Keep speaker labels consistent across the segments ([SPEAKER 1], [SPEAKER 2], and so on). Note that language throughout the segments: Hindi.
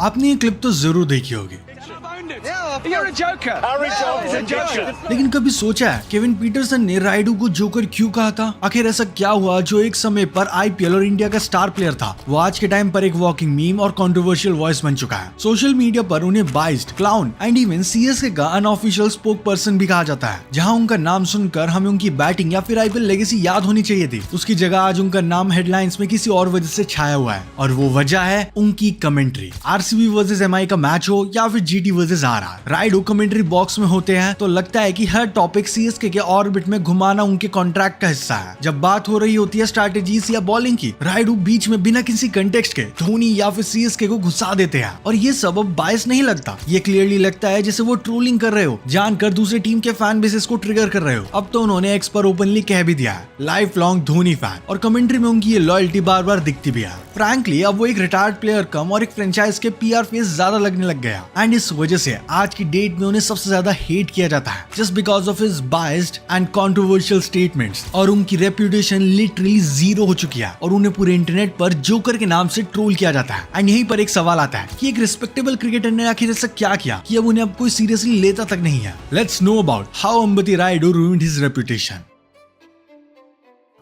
[SPEAKER 1] आपने ये क्लिप तो जरूर देखी होगी, लेकिन कभी सोचा है केविन पीटरसन ने राइडू को जोकर क्यों कहा था? आखिर ऐसा क्या हुआ जो एक समय पर आईपीएल और इंडिया का स्टार प्लेयर था, वो आज के टाइम पर एक वॉकिंग मीम और कंट्रोवर्शियल वॉइस बन चुका है। सोशल मीडिया पर उन्हें biased, clown and even CSK का अनऑफिशियल स्पोक पर्सन भी कहा जाता है। जहां उनका नाम सुनकर हमें उनकी बैटिंग या फिर आईपीएल लेगेसी याद होनी चाहिए थी, उसकी जगह आज उनका नाम हेडलाइंस में किसी और वजह से छाया हुआ है, और वो वजह है उनकी कमेंट्री। आरसीबी वर्सेस एमआई का मैच हो या फिर GT versus RR, Raidu commentary box में होते हैं तो लगता है कि हर टॉपिक सीएसके के ऑर्बिट में घुमाना उनके कॉन्ट्रैक्ट का हिस्सा है। जब बात हो रही होती है स्ट्रैटेजीज या बॉलिंग की, राइडू बीच में बिना किसी कंटेक्स्ट के धोनी या फिर सीएसके को घुसा देते हैं, और ये सब अब बायस नहीं लगता, ये क्लियरली लगता है जैसे वो ट्रोलिंग कर रहे हो, जानकर दूसरे टीम के फैन बेसेस को ट्रिगर कर रहे हो। अब तो उन्होंने एक्स पर ओपनली कह भी दिया है, लाइफ लॉन्ग धोनी फैन, और कमेंट्री में उनकी ये लॉयल्टी बार बार दिखती भी है। फ्रैंकली अब वो एक रिटायर्ड प्लेयर कम और एक फ्रेंचाइज के पीआर फेस ज्यादा लगने लग गया, एंड इस वजह से आज की डेट में उन्हें सबसे ज्यादा हेट किया जाता है, just because of his biased and controversial statements. और उनकी रेप्यूटेशन लिटरली जीरो हो चुकी है, और उन्हें पूरे इंटरनेट पर जोकर के नाम से ट्रोल किया जाता है। एंड यहीं पर एक सवाल आता है कि एक रिस्पेक्टेबल क्रिकेटर ने आखिर ऐसा क्या किया कि अब उन्हें अब कोई सीरियसली लेता तक नहीं है। Let's know about how Ambati Rayudu ruined his reputation।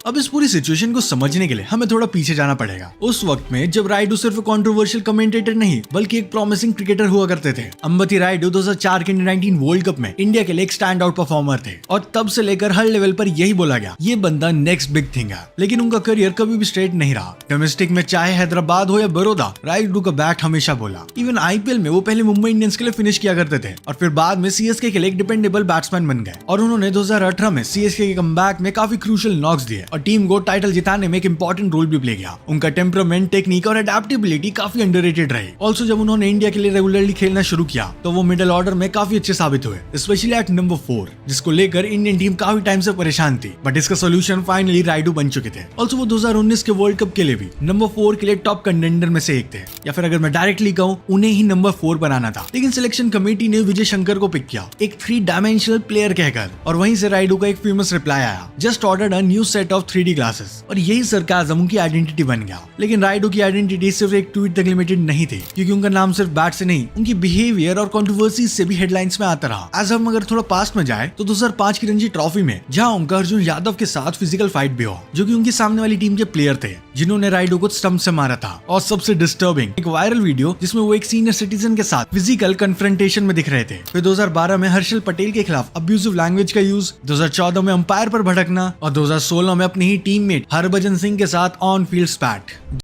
[SPEAKER 1] अब इस पूरी सिचुएशन को समझने के लिए हमें थोड़ा पीछे जाना पड़ेगा, उस वक्त में जब रायडू सिर्फ कंट्रोवर्शियल कमेंटेटर नहीं बल्कि एक प्रॉमिसिंग क्रिकेटर हुआ करते थे। अंबती रायडू 2004 के अंडर-19 वर्ल्ड कप में इंडिया के लिए एक स्टैंड आउट परफॉर्मर थे, और तब से लेकर हर लेवल पर यही बोला गया ये बंदा नेक्स्ट बिग थिंग है। लेकिन उनका करियर कभी भी स्ट्रेट नहीं रहा। डोमेस्टिक में चाहे हैदराबाद हो या बड़ौदा, रायडू का बैट हमेशा बोला। इवन आईपीएल में वो पहले मुंबई इंडियंस के लिए फिनिश किया करते थे, और फिर बाद में सीएसके के लिए एक डिपेंडेबल बैट्समैन बन गए, और उन्होंने 2018 में सीएसके के कमबैक में काफी क्रूशियल नॉक्स दिए और टीम को टाइटल जिताने में एक इंपॉर्टेंट रोल भी प्ले किया। उनका टेम्परामेंट, टेक्निक और अडेप्टेबिलिटी काफी अंडररेटेड रही। ऑल्सो जब उन्होंने इंडिया के लिए रेगुलरली खेलना शुरू किया तो वो मिडिल ऑर्डर में काफी अच्छे साबित हुए, स्पेशली एट नंबर 4, जिसको लेकर इंडियन टीम काफी टाइम से परेशान थी, बट इसका सोल्यूशन फाइनली रायडू बन चुके थे। ऑल्सो वो 2019 के वर्ल्ड कप के लिए भी नंबर 4 के लिए टॉप कंटेंडर में से एक थे, या फिर अगर मैं डायरेक्टली कहूँ उन्हें ही नंबर 4 बनाना था। लेकिन सिलेक्शन कमेटी ने विजय शंकर को पिक किया, एक 3 डायमेंशनल प्लेयर कहकर, और वहीं से रायडू का एक फेमस रिप्लाई आया, just ordered a new set of 3D glasses. और यही सरकाजम उनकी आइडेंटिटी बन गया। लेकिन रायडू की आइडेंटिटी सिर्फ एक ट्वीट तक लिमिटेड नहीं थी, क्योंकि उनका नाम सिर्फ बैट से नहीं, उनकी बिहेवियर और कंट्रोवर्सीज से भी हेडलाइंस में आता रहा। आज हम अगर थोड़ा पास्ट में जाए तो 2005 की रणजी ट्रॉफी में जहां ओमकार अर्जुन यादव के साथ फिजिकल फाइट भी हुआ, जो कि उनकी सामने वाली टीम के प्लेयर थे जिन्होंने रायडू को स्टंप से मारा था। और सबसे डिस्टर्बिंग एक वायरल वीडियो जिसमें वो एक सीनियर सिटीजन के साथ फिजिकल कन्फ्रंटेशन में दिख रहे थे। फिर 2012 में हर्षल पटेल के खिलाफ अब्यूजिव लैंग्वेज का यूज, 2014 में अंपायर पर भड़कना, और 2016 में अपनी ही टीममेट हरभजन सिंह के साथ ऑन फील्ड स्पैट।